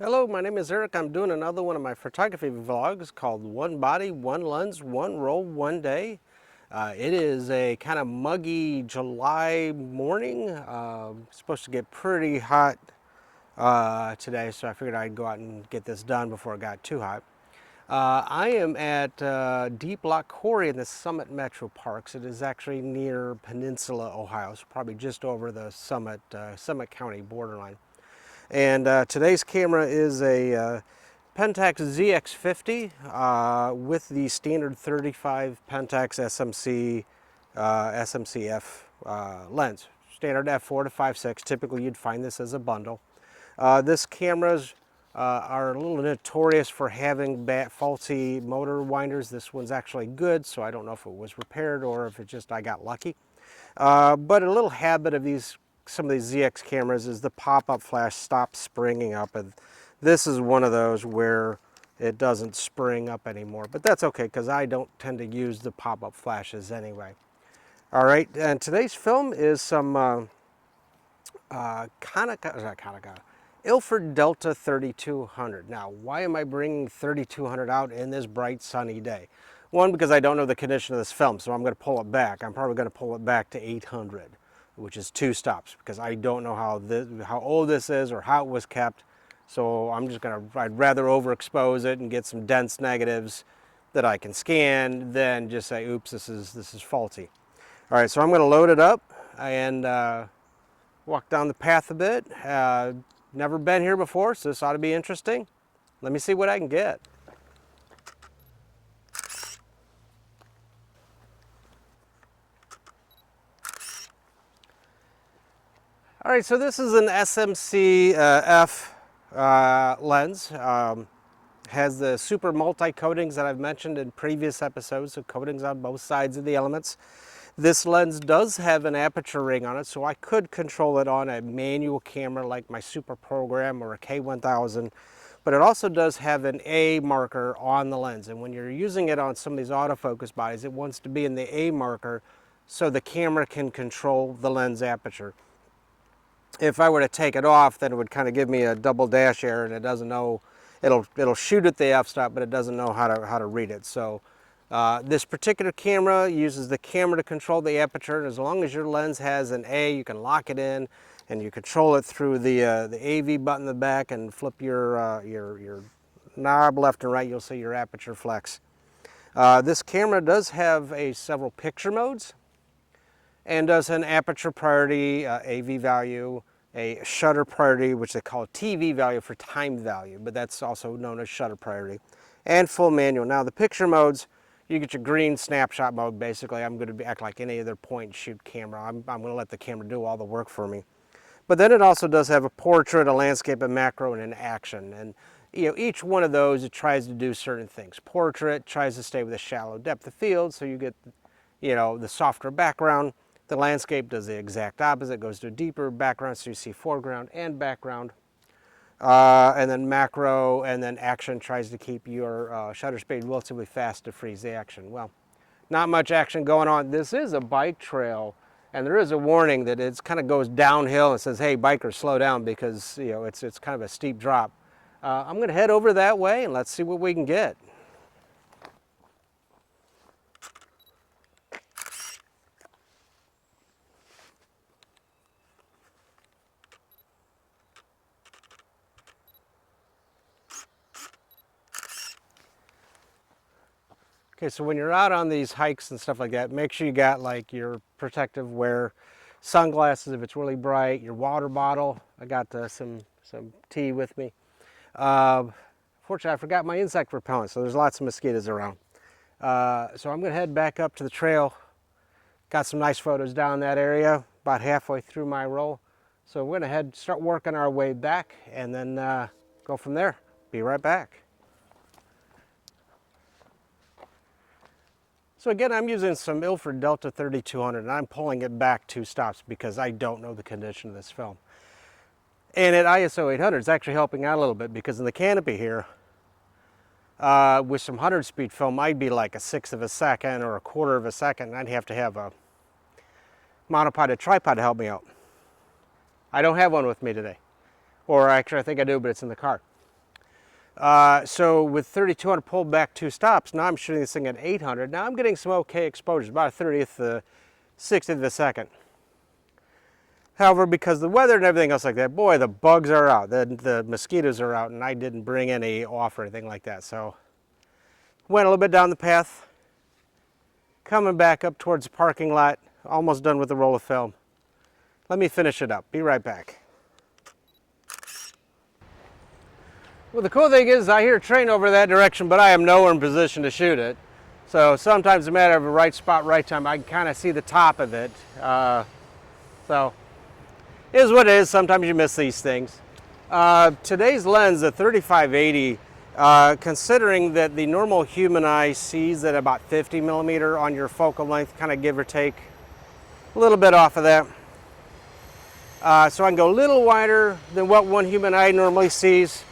Hello, my name is Eric. I'm doing another one of my photography vlogs called One Body, One Lens, One Roll, One Day. It is a kind of muggy July morning. It's supposed to get pretty hot today, so I figured I'd go out and get this done before it got too hot. I am at Deep Lock Quarry in the Summit Metro Parks. It is actually near Peninsula, Ohio, so probably just over the Summit County borderline. And today's camera is a Pentax ZX50 with the standard 35 Pentax SMC-F lens. Standard f4 to 5.6. Typically you'd find this as a bundle. This cameras are a little notorious for having faulty motor winders. This one's actually good, so I don't know if it was repaired or if it just I got lucky. But a little habit of some of these ZX cameras is the pop-up flash stops springing up, and this is one of those where it doesn't spring up anymore, but that's okay because I don't tend to use the pop-up flashes anyway. All right, and today's film is some Ilford Delta 3200. Now, why am I bringing 3200 out in this bright sunny day? One, because I don't know the condition of this film, so I'm going to pull it back. I'm probably going to pull it back to 800. Which is 2 stops, because I don't know how old this is or how it was kept. So I'd rather overexpose it and get some dense negatives that I can scan than just say, oops, this is faulty. All right, so I'm going to load it up and walk down the path a bit. Never been here before, so this ought to be interesting. Let me see what I can get. All right, so this is an SMC-F lens. Has the super multi-coatings that I've mentioned in previous episodes, so coatings on both sides of the elements. This lens does have an aperture ring on it, so I could control it on a manual camera like my Super Program or a K1000, but it also does have an A marker on the lens, and when you're using it on some of these autofocus bodies, it wants to be in the A marker so the camera can control the lens aperture. If I were to take it off, then it would kind of give me a double dash error, and it doesn't know. It'll shoot at the f-stop, but it doesn't know how to read it. So this particular camera uses the camera to control the aperture, and as long as your lens has an A, you can lock it in, and you control it through the AV button in the back, and flip your knob left and right. You'll see your aperture flex. This camera does have several picture modes, and does an aperture priority AV value, a shutter priority, which they call TV value for time value, but that's also known as shutter priority, and full manual. Now the picture modes, you get your green snapshot mode. Basically, I'm going to act like any other point and shoot camera. I'm going to let the camera do all the work for me. But then it also does have a portrait, a landscape, a macro, and an action. And each one of those, it tries to do certain things. Portrait tries to stay with a shallow depth of field, so you get the softer background. The landscape does the exact opposite, goes to a deeper background, so you see foreground and background. And then macro, and then action tries to keep your shutter speed relatively fast to freeze the action. Well, not much action going on. This is a bike trail, and there is a warning that it kind of goes downhill and says, hey, bikers, slow down, because it's kind of a steep drop. I'm going to head over that way, and let's see what we can get. Okay, so when you're out on these hikes and stuff like that, make sure you got like your protective wear, sunglasses if it's really bright, your water bottle. I got some tea with me. Fortunately, I forgot my insect repellent, so there's lots of mosquitoes around. So I'm going to head back up to the trail. Got some nice photos down that area, about halfway through my roll. So we're going to start working our way back, and then go from there. Be right back. So again, I'm using some Ilford Delta 3200, and I'm pulling it back 2 stops because I don't know the condition of this film. And at ISO 800, it's actually helping out a little bit, because in the canopy here, with some 100-speed film, I'd be like a 1/6 of a second or a 1/4 of a second, and I'd have to have a monopod, a tripod to help me out. I don't have one with me today. Or actually, I think I do, but it's in the car. So with 3200 pulled back 2 stops, now I'm shooting this thing at 800. Now I'm getting some okay exposures, about a 30th, 60th of a second. However, because the weather and everything else like that, boy, the bugs are out, the mosquitoes are out, and I didn't bring any off or anything like that. So went a little bit down the path, coming back up towards the parking lot, almost done with the roll of film. Let me finish it up. Be right back. Well, the cool thing is I hear a train over that direction, but I am nowhere in position to shoot it. So sometimes it's a matter of a right spot, right time. I can kind of see the top of it. So it is what it is. Sometimes you miss these things. Today's lens, the 3580, considering that the normal human eye sees at about 50 millimeter on your focal length, kind of give or take a little bit off of that. So I can go a little wider than what one human eye normally sees.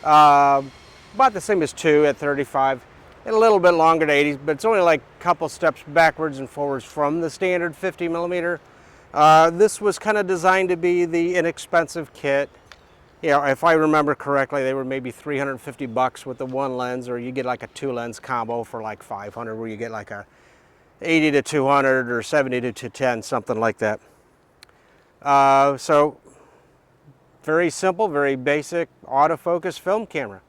About the same as 2 at 35, and a little bit longer to 80, but it's only like a couple steps backwards and forwards from the standard 50 millimeter. This was kind of designed to be the inexpensive kit. You know, if I remember correctly, they were maybe 350 bucks with the one lens, or you get like a 2 lens combo for like 500, where you get like a 80 to 200 or 70 to 210, something like that. So very simple, very basic autofocus film camera.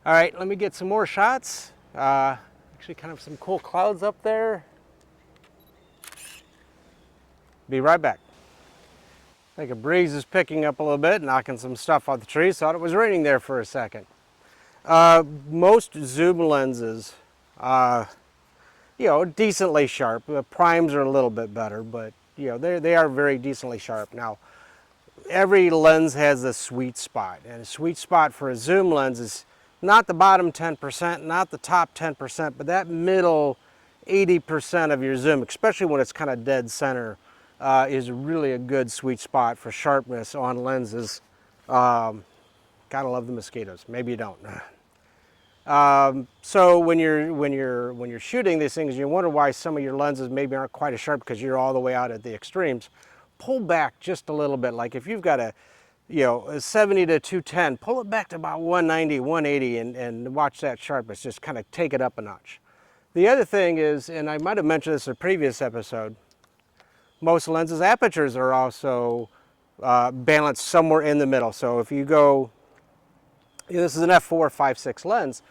All right, let me get some more shots. Actually kind of some cool clouds up there. Be right back. I think a breeze is picking up a little bit, knocking some stuff off the trees. Thought it was raining there for a second. Most zoom lenses, you know, decently sharp. The primes are a little bit better, but you know, they are very decently sharp. Now, every lens has a sweet spot, and a sweet spot for a zoom lens is not the bottom 10%, not the top 10%, but that middle 80% of your zoom, especially when it's kind of dead center, is really a good sweet spot for sharpness on lenses. Gotta love the mosquitoes. Maybe you don't. So when you're shooting these things, you wonder why some of your lenses maybe aren't quite as sharp because you're all the way out at the extremes. Pull back just a little bit. Like if you've got a 70 to 210, pull it back to about 190, 180, and watch that sharpness. Just kind of take it up a notch. The other thing is, and I might have mentioned this in a previous episode, most lenses apertures are also balanced somewhere in the middle. So if you go, this is an f4 5.6 lens,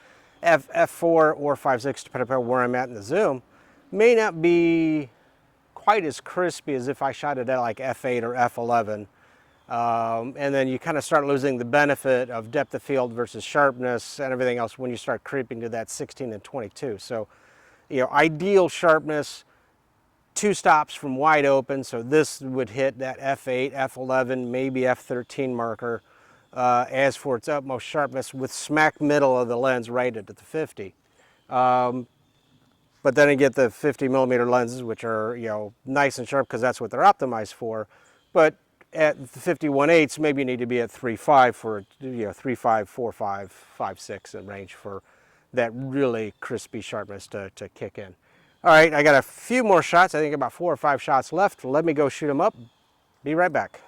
f4 or 5.6, depending upon where I'm at in the zoom, may not be quite as crispy as if I shot it at like f8 or f11. And then you kind of start losing the benefit of depth of field versus sharpness and everything else when you start creeping to that 16 and 22. So, you know, ideal sharpness, 2 stops from wide open. So this would hit that f8, f11, maybe f13 marker. As for its utmost sharpness, with smack middle of the lens right at the 50. But then you get the 50 millimeter lenses, which are, you know, nice and sharp because that's what they're optimized for. But at the 51/8, maybe you need to be at 3.5 for, you know, 3.5, 4.5, 5.6 in range for that really crispy sharpness to kick in. All right, I got a few more shots. I think about 4 or 5 shots left. Let me go shoot them up. Be right back.